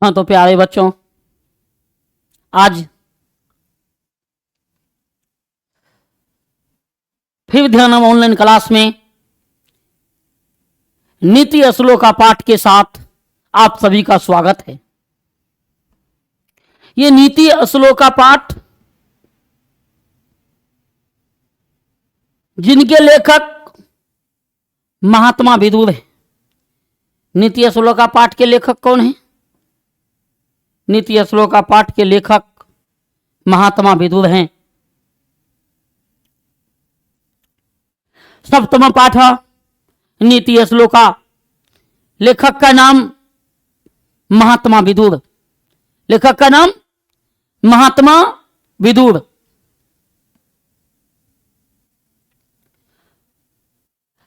हाँ तो प्यारे बच्चों, आज फिर ध्यान ऑनलाइन क्लास में नीति असलों का पाठ के साथ आप सभी का स्वागत है। ये नीति असलों का पाठ जिनके लेखक महात्मा विदुर है। नीति असलों का पाठ के लेखक कौन है? नीति असलों का पाठ के लेखक महात्मा विदुर हैं। सप्तम पाठ नीति असलों का, लेखक का नाम महात्मा विदुर, लेखक का नाम महात्मा विदुर।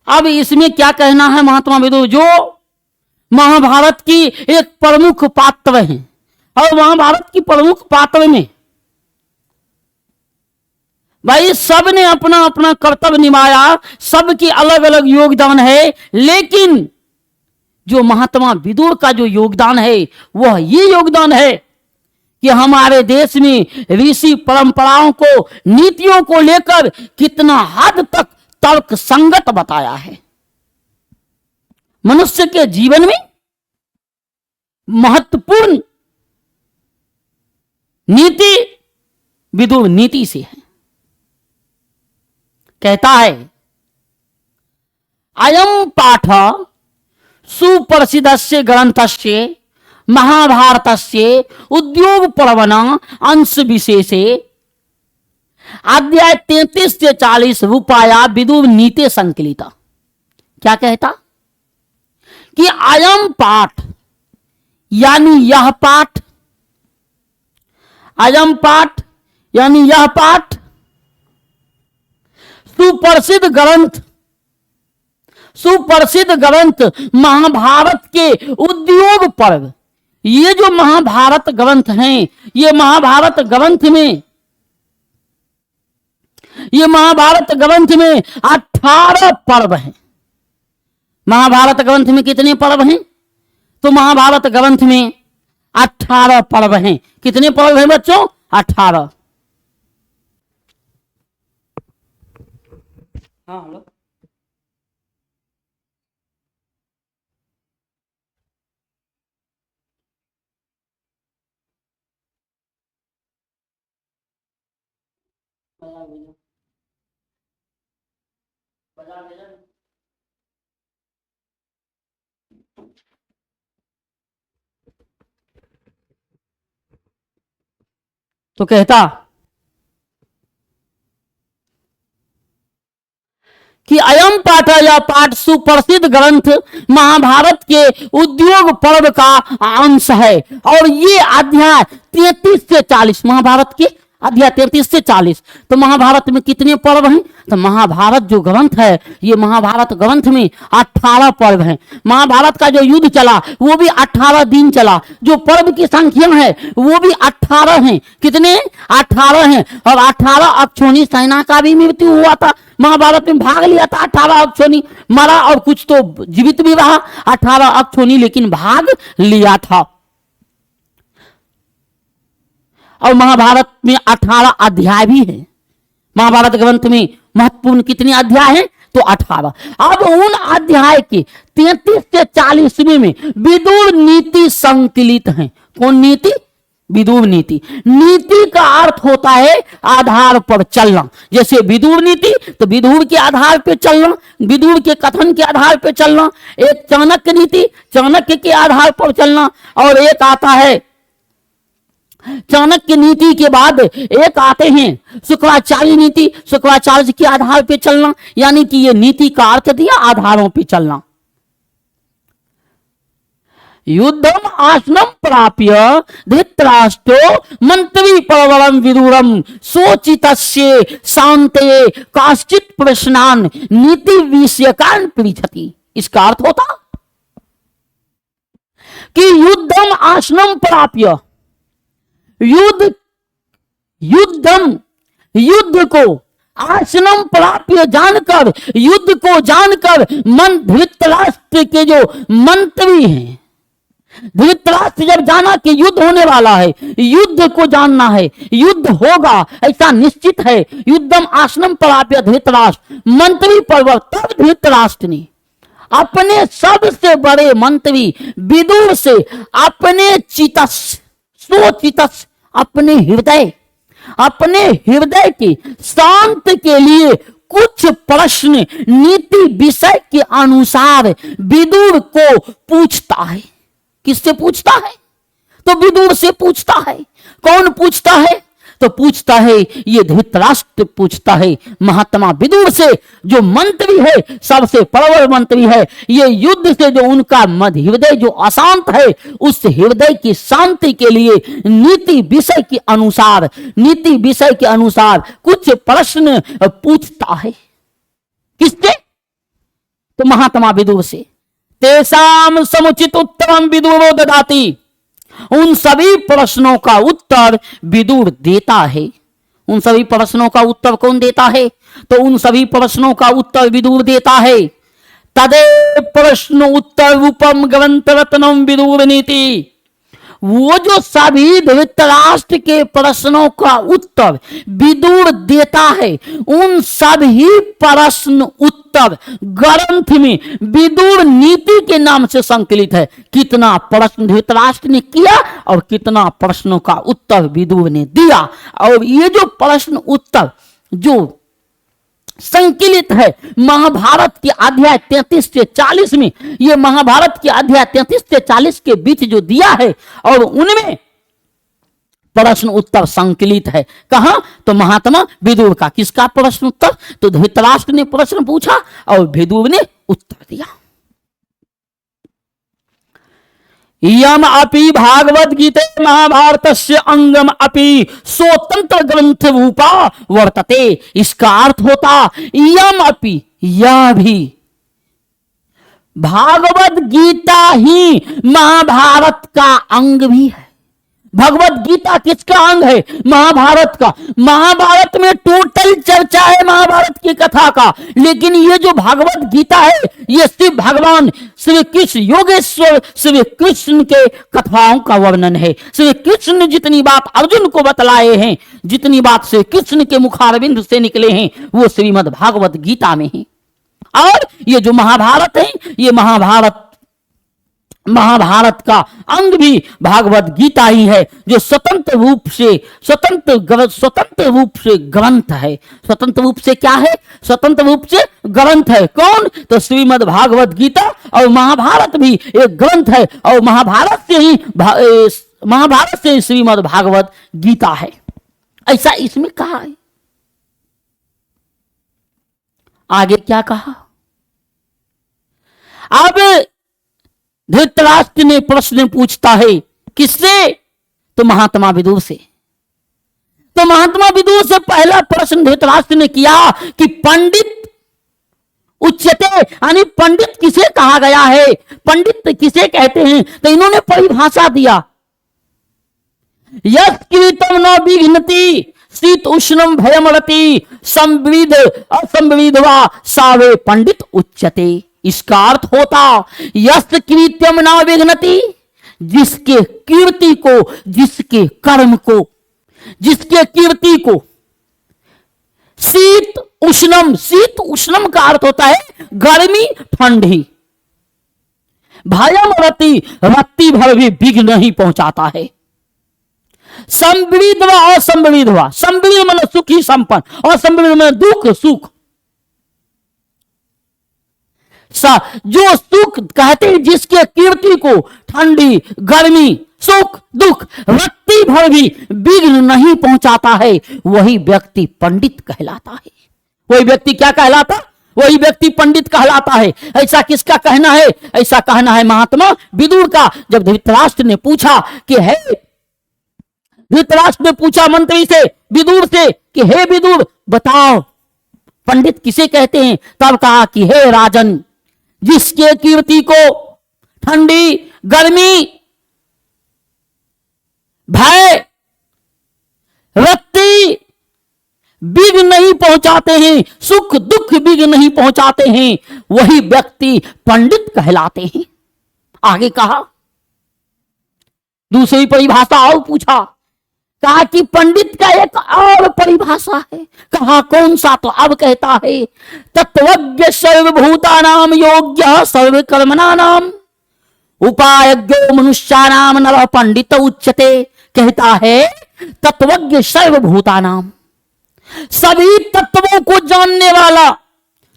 अब इसमें क्या कहना है महात्मा विदुर, जो महाभारत की एक प्रमुख पात्र है, और महाभारत की प्रमुख पात्र में भाई सब ने अपना अपना कर्तव्य निभाया, सबकी अलग अलग योगदान है, लेकिन जो महात्मा विदुर का जो योगदान है वह ये योगदान है कि हमारे देश में ऋषि परंपराओं को, नीतियों को लेकर कितना हद तक तर्क संगत बताया है। मनुष्य के जीवन में महत्वपूर्ण नीति विदुर नीति से है। कहता है, अयम पाठ सुप्रसिद्धस्य ग्रंथस्य महाभारतस्य उद्योग पर्वणा अंश विशेषे अध्याय 33 से 40 रूपाया विदुर नीति संकलिता। क्या कहता कि अयम पाठ यानी यह पाठ, अयम पाठ यानी यह पाठ सुप्रसिद्ध ग्रंथ महाभारत के उद्योग पर्व। ये जो महाभारत ग्रंथ हैं, ये महाभारत ग्रंथ में 18 पर्व हैं। महाभारत ग्रंथ में कितने पर्व हैं? तो महाभारत ग्रंथ में 18 पर्व हैं। कितने पर्व हैं बच्चों? 18। हाँ हेलो, तो कहता कि अयम पाठ, यह पाठ सुप्रसिद्ध ग्रंथ महाभारत के उद्योग पर्व का अंश है। और ये अध्याय 33 से 40, महाभारत के अध्याय 33 से 40। तो महाभारत में कितने पर्व हैं? तो महाभारत जो ग्रंथ है, ये महाभारत ग्रंथ में 18 पर्व हैं। महाभारत का जो युद्ध चला वो भी 18 दिन चला। जो पर्व की संख्या है वो भी 18 हैं। कितने? 18 हैं। और 18 अक्षौणी सेना का भी मृत्यु हुआ था। महाभारत में भाग लिया था 18 अक्षौणी, मरा और कुछ तो जीवित भी रहा। 18 अक्षौणी लेकिन भाग लिया था। और महाभारत में 18 अध्याय भी है। महाभारत ग्रंथ में महत्वपूर्ण कितने अध्याय हैं? तो 18। अब उन अध्याय के 33 से 40वें में विदुर नीति संकलित है। कौन नीति? विदुर नीति। नीति का अर्थ होता है आधार पर चलना। जैसे विदुर नीति, तो विदुर के आधार पर चलना, विदुर के कथन के आधार पर चलना। एक चाणक्य नीति, चाणक्य के आधार पर चलना। और एक आता है चाणक्य नीति के बाद एक आते हैं शुक्राचार्य नीति, शुक्राचार्य के आधार पे चलना। यानी कि ये नीति का अर्थ दिया आधारों पे चलना। युद्धम आसनम प्राप्य धृतराष्ट्रो मंत्री परवरम विदुरम सोचितस्य शांते काश्चित प्रश्नान नीति विषयकान पृच्छति। इसका अर्थ होता कि युद्धम आसनम प्राप्य, युद्ध को आसनम प्राप्य जानकर, युद्ध को जानकर मन धृतराष्ट्र के जो मंत्री हैं, धृतराष्ट्र जब जाना कि युद्ध होने वाला है, युद्ध को जानना है, युद्ध होगा ऐसा निश्चित है, युद्धम आसनम प्राप्य धृतराष्ट्र मंत्री पर्वत, तब धृतराष्ट्र ने अपने सबसे बड़े मंत्री विदुर से अपने चितस स्वचितस अपने हृदय के शांत के लिए कुछ प्रश्न नीति विषय के अनुसार विदुर को पूछता है। किससे पूछता है? तो विदुर से पूछता है। कौन पूछता है? तो पूछता है ये धृतराष्ट्र पूछता है महात्मा विदुर से, जो मंत्री है, सबसे प्रबल मंत्री है। ये युद्ध से जो उनका मध्य हृदय जो अशांत है, उस हृदय की शांति के लिए नीति विषय के अनुसार कुछ प्रश्न पूछता है। किससे? तो महात्मा विदुर से। तेषाम समुचित उत्तरम विदुरो ददाति, उन सभी प्रश्नों का उत्तर विदुर देता है। उन सभी प्रश्नों का उत्तर कौन देता है? तो उन सभी प्रश्नों का उत्तर विदुर देता है। तदे प्रश्न उत्तर रूपम ग्रंथ रत्नम विदुर नीति, वो जो सभी धृतराष्ट्र के प्रश्नों का उत्तर विदुर देता है, उन सभी प्रश्न उत्तर ग्रंथ में विदुर नीति के नाम से संकलित है। कितना प्रश्न धृतराष्ट्र ने किया और कितना प्रश्नों का उत्तर विदुर ने दिया। और ये जो प्रश्न उत्तर जो संकलित है महाभारत के अध्याय 33 से 40 में, ये महाभारत के अध्याय 33 से 40 के बीच जो दिया है, और उनमें प्रश्न उत्तर संकलित है। कहां? तो महात्मा विदुर का। किसका प्रश्न उत्तर? तो धृतराष्ट्र ने प्रश्न पूछा और विदुर ने उत्तर दिया। यम अपि भागवत गीते महाभारतस्य अंगम अपि स्वतंत्र ग्रंथ रूपा वर्तते। इसका अर्थ होता यम अपि, यह भी भागवत गीता ही महाभारत का अंग भी है। भगवत गीता किसका अंग है? महाभारत का। महाभारत में टोटल चर्चा है महाभारत की कथा का, लेकिन ये जो भागवत गीता है, ये सिर्फ भगवान श्री कृष्ण योगेश्वर श्री कृष्ण के कथाओं का वर्णन है। श्री कृष्ण ने जितनी बात अर्जुन को बतलाए हैं, जितनी बात श्री कृष्ण के मुखारविंद से निकले हैं, वो श्रीमद् भागवत गीता में है। और ये जो महाभारत है, ये महाभारत का अंग भी भागवत गीता ही है, जो स्वतंत्र रूप से ग्रंथ है। स्वतंत्र रूप से क्या है? स्वतंत्र रूप से ग्रंथ है। कौन? तो श्रीमद् भागवत गीता। और महाभारत भी एक ग्रंथ है, और महाभारत से ही श्रीमद् भागवत गीता है, ऐसा इसमें कहा है। आगे क्या कहा? अब धृतराष्ट्र ने प्रश्न पूछता है किससे? तो महात्मा विदुर से। तो महात्मा विदुर से पहला प्रश्न धृतराष्ट्र ने किया कि पंडित उच्यते, यानी पंडित किसे कहा गया है, पंडित किसे कहते हैं? तो इन्होंने परिभाषा दिया, यत् कृतं न विघ्नति शीत उष्णम भयमरति संविद असंविदवा सावे पंडित उच्यते। इसका अर्थ होता यस्य कृत्यम न विघ्नति, जिसके कीर्ति को, जिसके कर्म को, जिसके कीर्ति को, शीत उष्णम का अर्थ होता है गर्मी ठंडी, भयम रति भर भी विघ्न नहीं पहुंचाता है, संविद व असंविद हुआ, संविद मन सुखी संपन्न और संविद मन दुख सुख। जो सुख कहते हैं जिसके कीर्ति को ठंडी गर्मी सुख दुख रत्ती भर भी विघ्न नहीं पहुंचाता है, वही व्यक्ति पंडित कहलाता है। वही व्यक्ति क्या कहलाता? वही व्यक्ति पंडित कहलाता है। ऐसा किसका कहना है? ऐसा कहना है महात्मा विदुर का। जब धृतराष्ट्र ने पूछा कि है, धृतराष्ट्र ने पूछा मंत्री से, विदुर से कि हे विदुर बताओ पंडित किसे कहते हैं? तब कहा कि हे राजन, जिसके कीर्ति को ठंडी गर्मी भय रत्ती विघ्न नहीं पहुंचाते हैं, सुख दुख विघ्न नहीं पहुंचाते हैं, वही व्यक्ति पंडित कहलाते हैं। आगे कहा दूसरी परिभाषा और पूछा, कहा कि पंडित का एक और परिभाषा है। कहा कौन सा? तो अब कहता है तत्वज्ञ सर्वभूतानाम योग्य सर्वकर्मणानाम उपायज्ञो मनुष्यानाम नर पंडित उच्यते। कहता है तत्वज्ञ सर्वभूतानाम, सभी तत्वों को जानने वाला,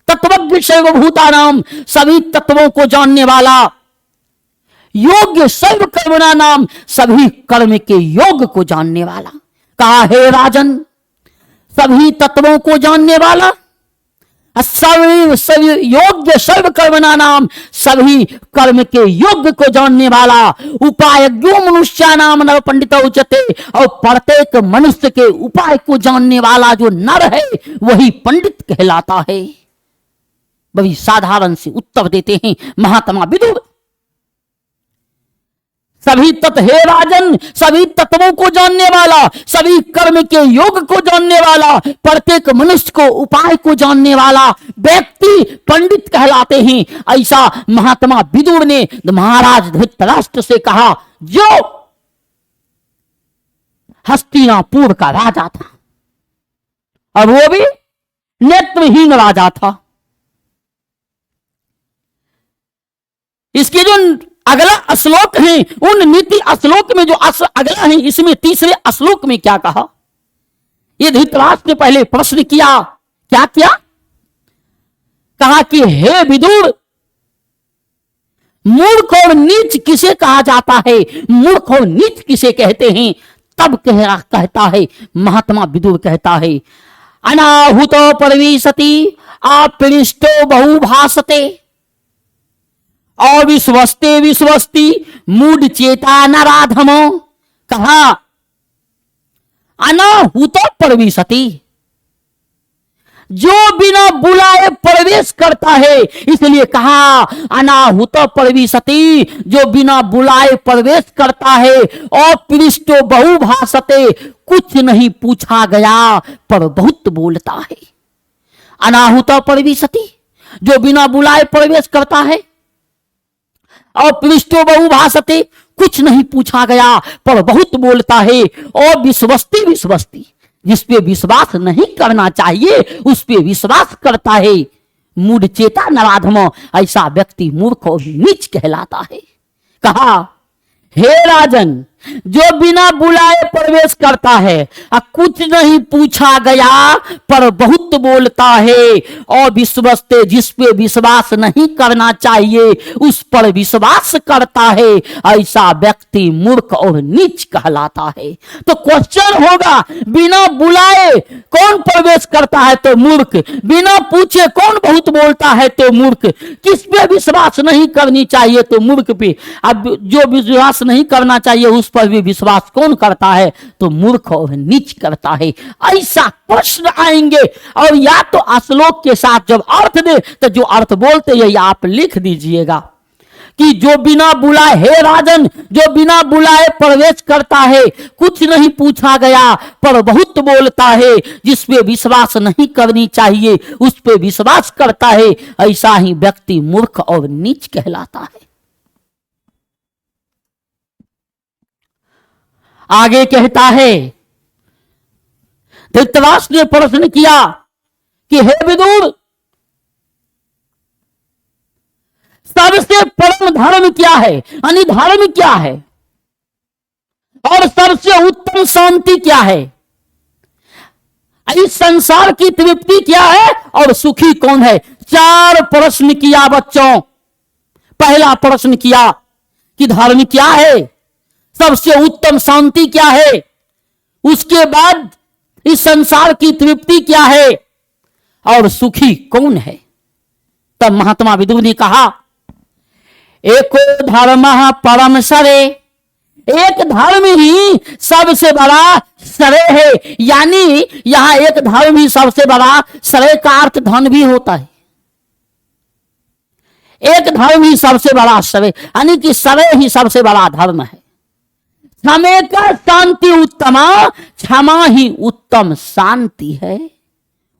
तत्वज्ञ सर्वभूतानाम, सभी तत्वों को जानने वाला, योग्य सर्व कर्मणा नाम, सभी कर्म के योग को जानने वाला। कहा हे राजन, सभी तत्वों को जानने वाला, सभी योग्य सर्व कर्मणा नाम, सभी कर्म के योग को जानने वाला, उपायज्ञो मनुष्या नाम नर पंडित उच्यते, और प्रत्येक मनुष्य के उपाय को जानने वाला जो नर है वही पंडित कहलाता है। बड़ी साधारण से उत्तर देते हैं महात्मा विदुर। सभी तत्व, हे राजन, सभी तत्वों को जानने वाला, सभी कर्म के योग को जानने वाला, प्रत्येक मनुष्य को उपाय को जानने वाला व्यक्ति पंडित कहलाते हैं। ऐसा महात्मा विदुर ने महाराज धृतराष्ट्र से कहा, जो हस्तिनापुर का राजा था, और वो भी नेत्रहीन राजा था। इसके जो अगला श्लोक है, उन नीति श्लोक में जो अगला है, इसमें तीसरे श्लोक में क्या कहा? ये धृतराष्ट्र ने पहले प्रश्न किया, क्या किया? कहा कि हे विदुर, मूर्ख और नीच किसे कहा जाता है? मूर्ख और नीच किसे कहते हैं? तब कहता है महात्मा विदुर, कहता है अनाहुतो परवीसति अपृष्टो बहुभाषते अविश्वस्ते विश्वस्ति मूढ़ चेता नराधमो। कहा अनाहुतो प्रविशति, जो बिना बुलाए प्रवेश करता है, इसलिए कहा अनाहुतो प्रविशति, जो बिना बुलाए प्रवेश करता है। अपृष्टो बहुभाषते, कुछ नहीं पूछा गया पर बहुत बोलता है। अनाहुतो प्रविशति, जो बिना बुलाए प्रवेश करता है। और पृष्ठो बहुभाषते, कुछ नहीं पूछा गया पर बहुत बोलता है। और विश्वस्ती विश्वस्ती, जिस पे विश्वास नहीं करना चाहिए उस पे विश्वास करता है। मूढ़ चेता नराधम, ऐसा व्यक्ति मूर्ख और नीच कहलाता है। कहा हे राजन, जो बिना बुलाए प्रवेश करता है, कुछ नहीं पूछा गया पर बहुत बोलता है। और विश्वस्ते, जिस पे विश्वास नहीं करना चाहिए उस पर विश्वास करता है, ऐसा व्यक्ति मूर्ख और नीच कहलाता है। तो क्वेश्चन होगा, बिना बुलाए कौन प्रवेश करता है तो मूर्ख, बिना पूछे कौन बहुत बोलता है तो मूर्ख, किस पे विश्वास नहीं करनी चाहिए तो मूर्ख पे, अब जो विश्वास नहीं करना चाहिए उस पर भी विश्वास कौन करता है तो मूर्ख और नीच करता है। ऐसा प्रश्न आएंगे। और या तो श्लोक के साथ जब अर्थ दे तो जो अर्थ बोलते हैं आप लिख दीजिएगा कि जो बिना बुलाए, हे राजन, जो बिना बुलाए प्रवेश करता है, कुछ नहीं पूछा गया पर बहुत बोलता है, जिस पे विश्वास नहीं करनी चाहिए उस पे विश्वास करता है, ऐसा ही व्यक्ति मूर्ख और नीच कहलाता है। आगे कहता है, धृतराष्ट्र ने प्रश्न किया कि हे विदुर, सबसे परम धर्म क्या है, यानी धर्म क्या है, और सबसे उत्तम शांति क्या है, इस संसार की तृप्ति क्या है और सुखी कौन है? 4 प्रश्न किया बच्चों। पहला प्रश्न किया कि धर्म क्या है, सबसे उत्तम शांति क्या है, उसके बाद इस संसार की तृप्ति क्या है और सुखी कौन है। तब महात्मा विदुर ने कहा, एको धर्म परम सरे, एक धर्म ही सबसे बड़ा सरे है। यानी यहां एक धर्म ही सबसे बड़ा, सरे का अर्थ धन भी होता है। एक धर्म ही सबसे बड़ा सरे, यानी कि सरे ही सबसे बड़ा धर्म है। क्षमे का शांति उत्तमा, क्षमा ही उत्तम शांति है।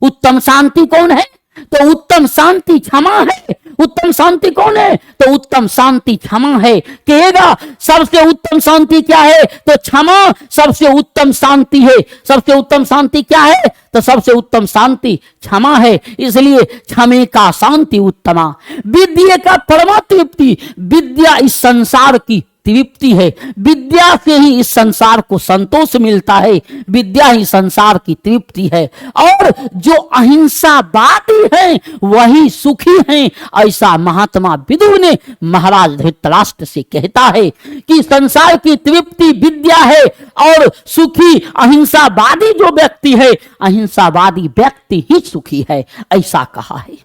उत्तम शांति कौन है? तो उत्तम शांति क्षमा है। उत्तम शांति कौन है? तो उत्तम शांति क्षमा है। कहेगा सबसे उत्तम शांति क्या है? तो क्षमा सबसे उत्तम शांति है। सबसे उत्तम शांति क्या है? तो सबसे उत्तम शांति क्षमा है। इसलिए क्षमे का शांति उत्तमा। विद्या का परमा तृप्ति, विद्या इस संसार की तृप्ति है। विद्या से ही इस संसार को संतोष मिलता है, विद्या ही संसार की तृप्ति है। और जो अहिंसावादी हैं वही सुखी हैं, ऐसा महात्मा विदुर ने महाराज धृतराष्ट्र से कहता है कि संसार की तृप्ति विद्या है और सुखी अहिंसावादी जो व्यक्ति है, अहिंसावादी व्यक्ति ही सुखी है, ऐसा कहा है।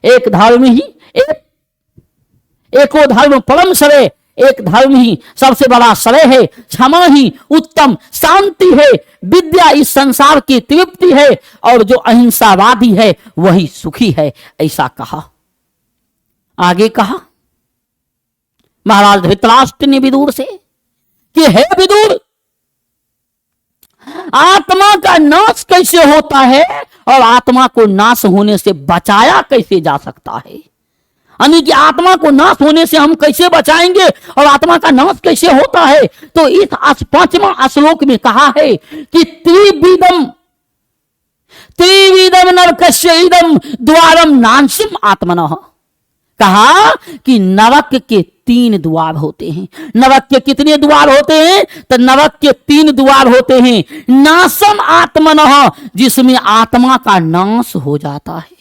एक धर्म ही एको धर्म परम श्रेय, एक धर्म ही सबसे बड़ा श्रेय है। क्षमा ही उत्तम शांति है, विद्या इस संसार की तृप्ति है और जो अहिंसावादी है वही सुखी है, ऐसा कहा। आगे कहा महाराज धृतराष्ट्र ने विदुर से कि हे विदुर, आत्मा का नाश कैसे होता है और आत्मा को नाश होने से बचाया कैसे जा सकता है? यानी कि आत्मा को नाश होने से हम कैसे बचाएंगे और आत्मा का नाश कैसे होता है? तो इस 5वां श्लोक में कहा है कि त्रिविधम नरकस्य इदम द्वारम नांसम आत्मनः। कहा कि नरक के 3 द्वार होते हैं। नरक के कितने द्वार होते हैं? तो नरक के 3 द्वार होते हैं। नासम आत्मनः, जिसमें आत्मा का नाश हो जाता है।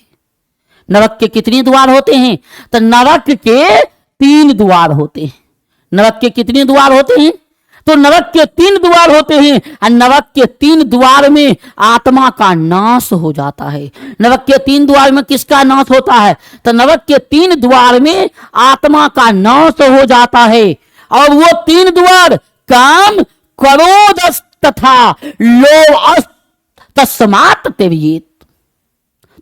नरक के कितने द्वार होते हैं? तो नरक के 3 द्वार होते हैं। नरक के कितने द्वार होते हैं? तो नरक के 3 द्वार होते हैं और नरक के 3 द्वार में आत्मा का नाश हो जाता है। नरक के 3 द्वार में किसका नाश होता है? तो नरक के 3 द्वार में आत्मा का नाश हो जाता है। और वो 3 द्वार काम, क्रोध तथा लोभ, तस्मात् त्यजेत्।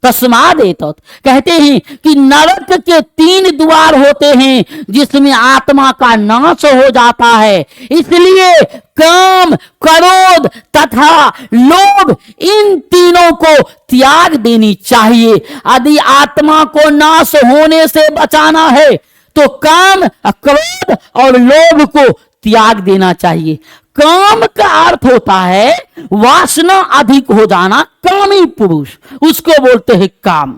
तस्माद एतत्, कहते हैं कि नरक के 3 द्वार होते हैं जिसमें आत्मा का नाश हो जाता है। इसलिए काम, क्रोध तथा लोभ, इन तीनों को त्याग देनी चाहिए। यदि आत्मा को नाश होने से बचाना है तो काम, क्रोध और लोभ को त्याग देना चाहिए। काम का अर्थ होता है वासना अधिक हो जाना, कामी पुरुष, उसको बोलते हैं काम।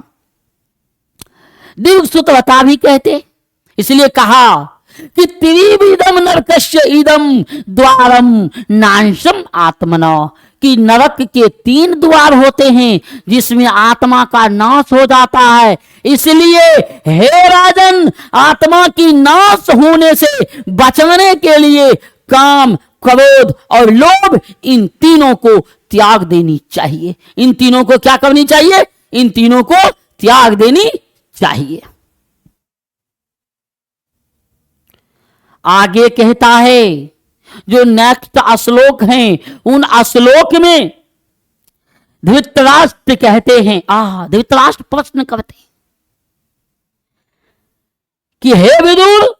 दीर्घसूत्रता भी कहते, इसलिए कहा कि त्रिविधम नरकस्य इदम द्वारम नांसम आत्मना, कि नरक के 3 द्वार होते हैं जिसमें आत्मा का नाश हो जाता है। इसलिए हे राजन, आत्मा की नाश होने से बचने के लिए काम, क्रोध और लोभ, इन तीनों को त्याग देनी चाहिए। इन तीनों को क्या करनी चाहिए? इन तीनों को त्याग देनी चाहिए। आगे कहता है, जो नेक्स्ट श्लोक हैं उन श्लोक में धृतराष्ट्र कहते हैं, धृतराष्ट्र प्रश्न करते हैं कि हे विदुर,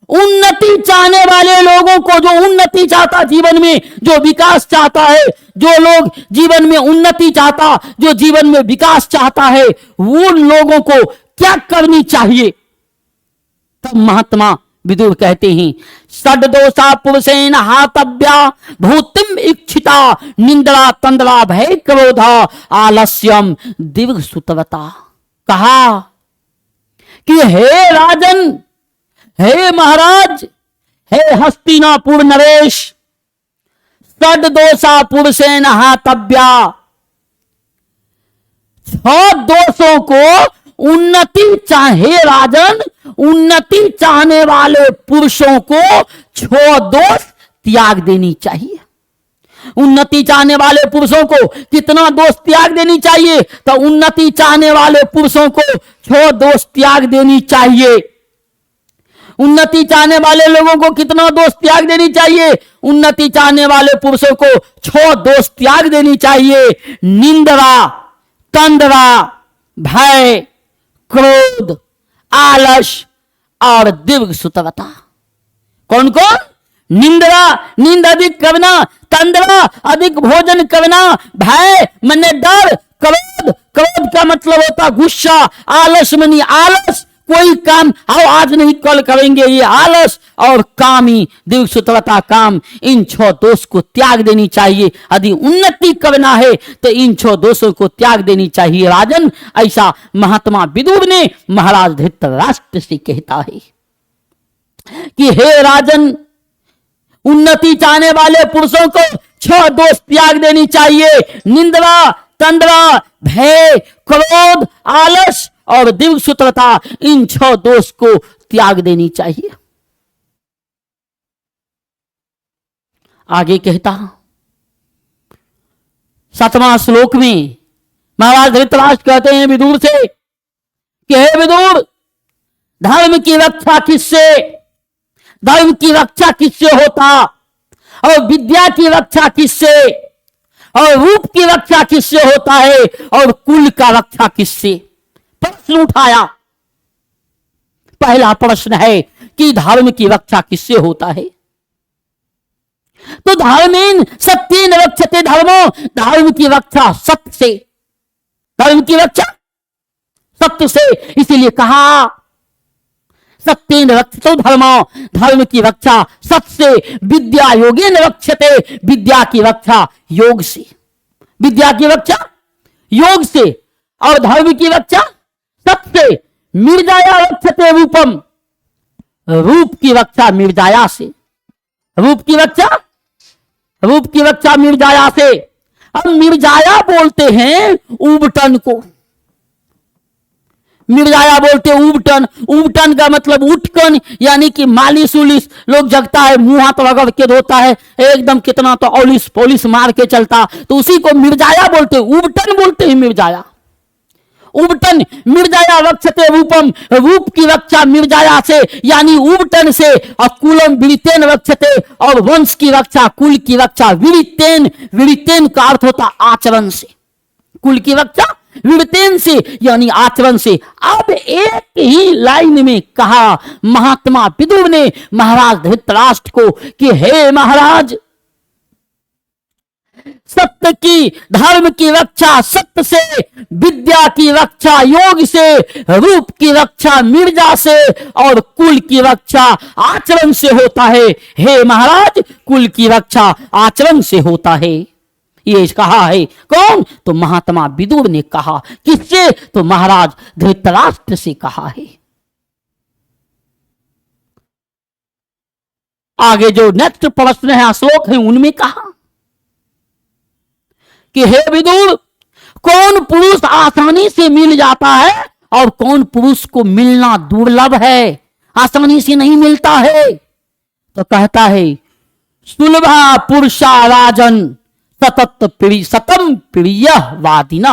उन्नति चाहने वाले लोगों को, जो उन्नति चाहता जीवन में, जो विकास चाहता है, जो लोग जीवन में उन्नति चाहता, जो जीवन में विकास चाहता है, वो लोगों को क्या करनी चाहिए? तब महात्मा विदुर कहते हैं, षड्दोषा पुरुषेण हातव्या भूतिम इच्छिता निंद्रा तंद्रा भय क्रोधा आलस्यम दीर्घसूत्रता। कहा कि हे राजन, हे महाराज, हे हस्तिनापुर नरेश, षड्दोषा पुरुषेण हातव्या, 6 दोषों को उन्नति चाहे राजन, उन्नति चाहने वाले पुरुषों को 6 दोष त्याग देनी चाहिए। उन्नति चाहने वाले पुरुषों को कितना दोष त्याग देनी चाहिए? तो उन्नति चाहने वाले पुरुषों को 6 दोष त्याग देनी चाहिए। उन्नति चाहने वाले लोगों को कितना दोष त्याग देनी चाहिए? उन्नति चाहने वाले पुरुषों को 6 दोष त्याग देनी चाहिए। निंद्रा, तंद्रा, भय, क्रोध, आलस और दीर्घसूत्रता। कौन कौन? निंद्रा, नींद अधिक करना, तंद्रा अधिक भोजन करना, भय मने डर, क्रोध, क्रोध का मतलब होता गुस्सा, आलस मनी आलस, कोई काम आओ आज नहीं कल करेंगे, ये आलस, और कामी दिव्य सूत्रता काम, इन 6 दोष को त्याग देनी चाहिए। यदि उन्नति करना है तो इन 6 दोषों को त्याग देनी चाहिए राजन। ऐसा महात्मा विदुर ने महाराज धृतराष्ट्र से कहता है कि हे राजन, उन्नति चाहने वाले पुरुषों को 6 दोष त्याग देनी चाहिए। निंदा, तंद्रा, भय, क्रोध, आलस और दिव्य सूत्रता, इन 6 दोष को त्याग देनी चाहिए। आगे कहता 7वां श्लोक में महाराज धृतराष्ट्र कहते हैं विदुर से कि हे विदुर, धर्म की रक्षा किससे, धर्म की रक्षा किससे होता, और विद्या की रक्षा किससे, और रूप की रक्षा किससे होता है, और कुल का रक्षा किससे। प्रश्न उठाया। पहला प्रश्न है कि धर्म की रक्षा किससे होता है। तो धर्मेन सत्येन रक्षते धर्मो, धर्म की रक्षा सत्य से, धर्म की रक्षा सत्य से, इसीलिए कहा सत्येन रक्षतो धर्मो, धर्म की रक्षा सत्य से। विद्या योगेन रक्षते, विद्या की रक्षा योग से, विद्या की रक्षा योग से, और धर्म की रक्षा सत्य से। मिर्जाया रक्षते रूपम, रूप की रक्षा मिर्जाया से, रूप की रक्षा, रूप की रक्षा मिर्जाया से। अब मिर्जाया बोलते हैं उबटन को, मिर्जाया बोलते हैं उबटन। उबटन का मतलब उठकन, यानी कि मालिश उलिश लोग जगता है, मुंह हाथ रगड़ के धोता है एकदम, कितना तो औलिस पोलिस मार के चलता, तो उसी को मिर्जाया बोलते हैं, उबटन बोलते हैं मिर्जाया। उबटन मिर्जाया रक्षते रूपम, रूप की रक्षा मिर्जाया से यानी उबटन से, और कुलम विरितेन रक्षते, और वंश की रक्षा, कुल की रक्षा विरितेन, विरितेन का अर्थ होता आचरण से, कुल की रक्षा विरितेन से यानी आचरण से। अब एक ही लाइन में कहा महात्मा विदुर ने महाराज धृतराष्ट्र को कि हे महाराज, सत्य की, धर्म की रक्षा सत्य से, विद्या की रक्षा योग से, रूप की रक्षा मिर्जा से, और कुल की रक्षा आचरण से होता है। हे महाराज, कुल की रक्षा आचरण से होता है। ये कहा है कौन? तो महात्मा विदुर ने कहा। किससे? तो महाराज धृतराष्ट्र से कहा है। आगे जो नेक्स्ट प्रश्न है, श्लोक है, उनमें कहा कि हे विदुर, कौन पुरुष आसानी से मिल जाता है और कौन पुरुष को मिलना दुर्लभ है, आसानी से नहीं मिलता है। तो कहता है सुलभा पुरुषा राजन सतम प्रिय वादिना,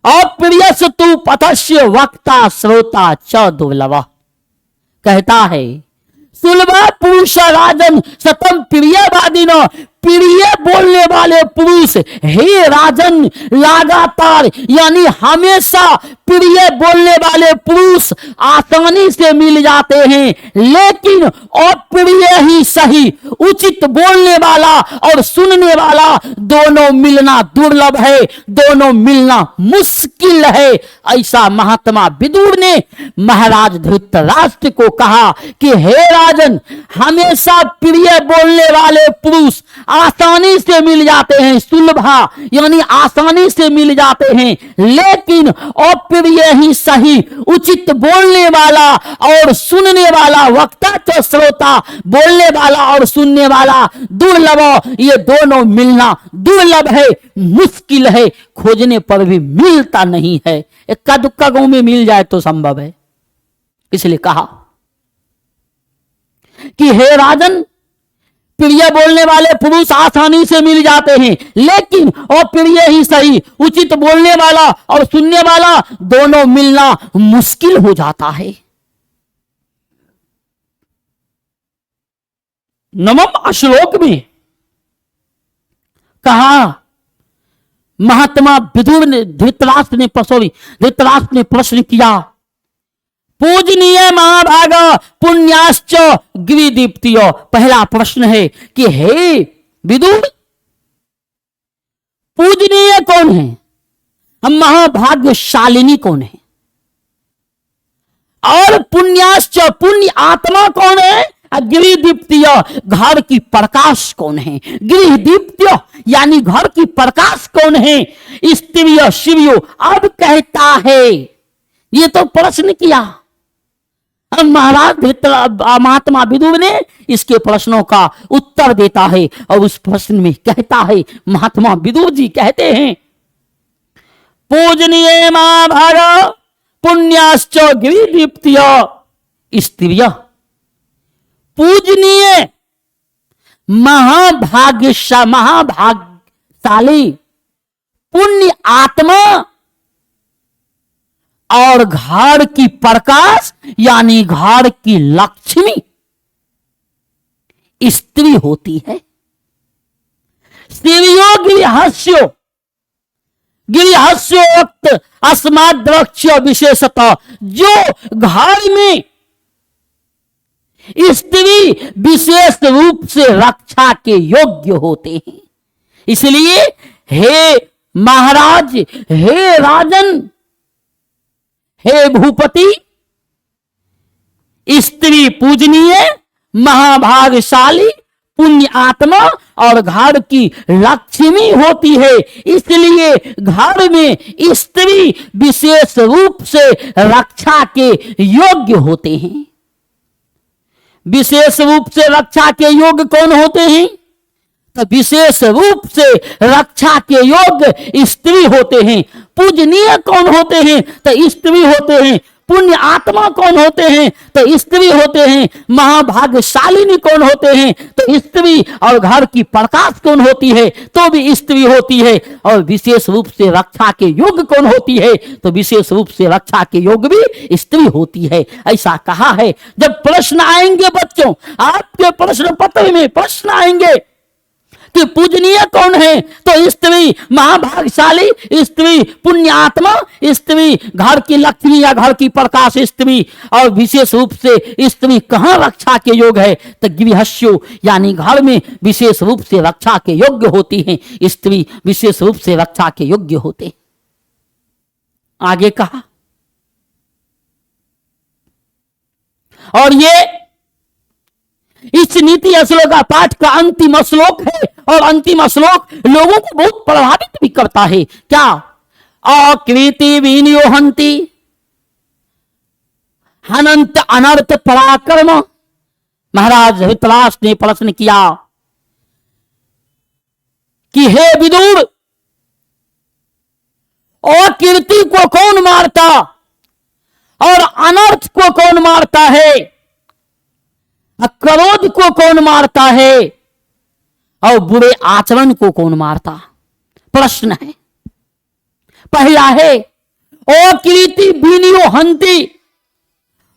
अप्रिय तु पथस्य वक्ता श्रोता च दुर्लभ। कहता है सुलभा पुरुष राजन सतम प्रियवादिनो, प्रिय बोलने वाले पुरुष हे राजन लगातार यानी हमेशा प्रिय बोलने वाले पुरुष आसानी से मिल जाते हैं, लेकिन अप्रिय ही सही, उचित बोलने वाला और सुनने वाला दोनों मिलना दुर्लभ है, दोनों मिलना मुश्किल है। ऐसा महात्मा विदुर ने महाराज धृतराष्ट्र को कहा कि हे राजन, हमेशा प्रिय बोलने वाले पुरुष आसानी से मिल जाते हैं, सुलभा यानी आसानी से मिल जाते हैं, लेकिन अप्रिय ही सही, उचित बोलने वाला और सुनने वाला, वक्ता तो श्रोता, बोलने वाला और सुनने वाला दुर्लभ, ये दोनों मिलना दुर्लभ है, मुश्किल है, खोजने पर भी मिलता नहीं है। इक्का दुक्का गांव में मिल जाए तो संभव है। इसलिए कहा कि हे राजन, प्रिय बोलने वाले पुरुष आसानी से मिल जाते हैं, लेकिन अप्रिय ही सही, उचित बोलने वाला और सुनने वाला दोनों मिलना मुश्किल हो जाता है। नवम श्लोक में कहा महात्मा विदुर ने धृतराष्ट्र ने प्रश्न किया, पूजनीय महाभाग पुण्याश्च गिरिदीप्तियो। पहला प्रश्न है कि हे विदुर, पूजनीय कौन है? हम महाभाग्यशालिनी कौन है? और पुण्याश्च, पुण्य आत्मा कौन है? गृह दीप्तिय, घर की प्रकाश कौन है? गृह दीप्त्य यानी घर की प्रकाश कौन है? स्त्रिय शिवियो। अब कहता है, ये तो प्रश्न किया महाराज महात्मा विदुर ने, इसके प्रश्नों का उत्तर देता है और उस प्रश्न में कहता है, महात्मा विदुर जी कहते हैं, पूजनीय महाभाग पुण्याश्च गृह दीप्तिय स्त्रिय। पूजनीय महाभाग्यशाली पुण्य आत्मा और घर की प्रकाश यानी घर की लक्ष्मी स्त्री होती है। स्त्रियो गृहस्यो, गृहस्योक्त अस्मात् द्रक्ष विशेषतः, जो घर में स्त्री विशेष रूप से रक्षा के योग्य होते हैं। इसलिए हे महाराज, हे राजन, हे भूपति, स्त्री पूजनीय, महाभाग्यशाली, पुण्य आत्मा और घर की लक्ष्मी होती है। इसलिए घर में स्त्री विशेष रूप से रक्षा के योग्य होते हैं। विशेष रूप से रक्षा के योग्य कौन होते हैं? तो विशेष रूप से रक्षा के योग्य स्त्री होते हैं। पूजनीय कौन होते हैं? तो स्त्री होते हैं। पुण्य आत्मा कौन होते हैं? तो स्त्री होते हैं। महाभाग्यशालिनी कौन होते हैं? तो स्त्री। और घर की प्रकाश कौन होती है? तो भी स्त्री होती है। और विशेष रूप से रक्षा के योग्य कौन होती है? तो विशेष रूप से रक्षा के योग्य भी स्त्री होती है। ऐसा कहा है। जब प्रश्न आएंगे बच्चों, आपके प्रश्न पत्र में प्रश्न आएंगे कि पूजनीय कौन है? तो स्त्री, महाभाग्यशाली स्त्री, पुण्य आत्मा स्त्री, घर की लक्ष्मी या घर की प्रकाश स्त्री। और विशेष रूप से स्त्री कहां रक्षा के योग्य है? तो गृहस्यो यानी घर में विशेष रूप से रक्षा के योग्य होती हैं। स्त्री विशेष रूप से रक्षा के योग्य होते हैं। आगे कहा, और ये इस नीति श्लोक का पाठ का अंतिम श्लोक है। और अंतिम श्लोक लोगों को बहुत प्रभावित भी करता है। क्या? अकृति विनियोहंती हनंत अनर्थ पराक्रम। महाराज धृतराष्ट्र ने प्रश्न किया कि हे विदुर, अकृति को कौन मारता और अनर्थ को कौन मारता है? क्रोध को कौन मारता है और बुरे आचरण को कौन मारता? प्रश्न है। पहला है अकृति विनियोहंती।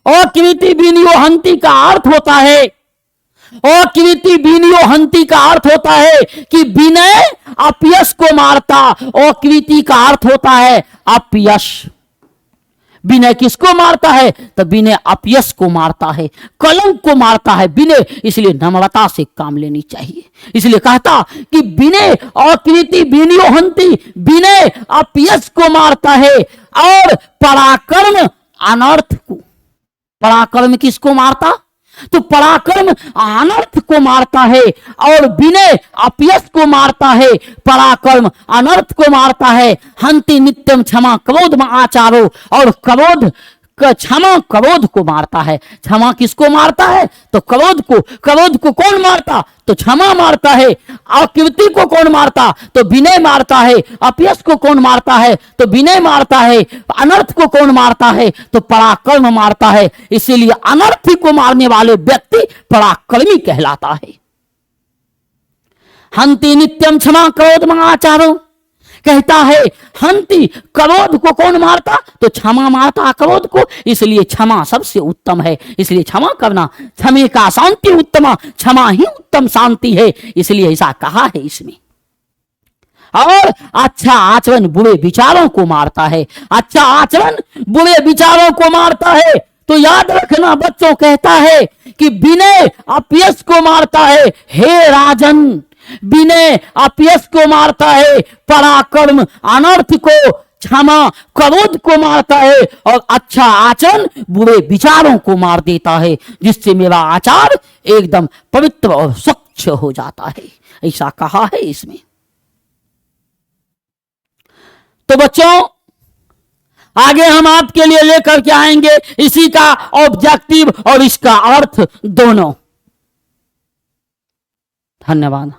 अकृति विनियोहंती का अर्थ होता है, अकृति विनियोहंती का अर्थ होता है कि विनय अपयश को मारता। अकृति का अर्थ होता है अपयश। विनय किसको मारता है? तो विनय अपयश को मारता है, कलंक को मारता है विनय। इसलिए नम्रता से काम लेनी चाहिए। इसलिए कहता कि विनय अकृति विनियोहंती, विनय अपयश को मारता है। और पराक्रम अनर्थ को। पराक्रम किसको मारता? तो पराक्रम अनर्थ को मारता है और विनय अपयश को मारता है। पराक्रम अनर्थ को मारता है। हंति नित्यम क्षमा क्रोध में आचारो। और क्रोध क्षमा क्रोध को मारता है। क्षमा किसको मारता है? तो क्रोध को। क्रोध को कौन मारता? तो क्षमा मारता है। अकृति को कौन मारता? तो विनय मारता है। अपयश को कौन मारता है? तो विनय मारता है। अनर्थ को कौन मारता है? तो पराक्रम मारता है। इसीलिए अनर्थ को मारने वाले व्यक्ति पराक्रमी कहलाता है। हंति नित्यम क्षमा क्रोध में आचारो। कहता है हंति, क्रोध को कौन मारता? तो क्षमा मारता क्रोध को। इसलिए क्षमा सबसे उत्तम है। इसलिए क्षमा करना, क्षमे का शांति उत्तम, क्षमा ही उत्तम शांति है। इसलिए ऐसा कहा है इसमें। और अच्छा आचरण बुरे विचारों को मारता है। अच्छा आचरण बुरे विचारों को मारता है। तो याद रखना बच्चों, कहता है कि विनय अपयश को मारता है। हे राजन, विनय अपयश को मारता है, पराक्रम अनर्थ को, क्षमा क्रोध को मारता है और अच्छा आचरण बुरे विचारों को मार देता है, जिससे मेरा आचार एकदम पवित्र और स्वच्छ हो जाता है। ऐसा कहा है इसमें। तो बच्चों, आगे हम आपके लिए लेकर के आएंगे इसी का ऑब्जेक्टिव और इसका अर्थ दोनों। धन्यवाद।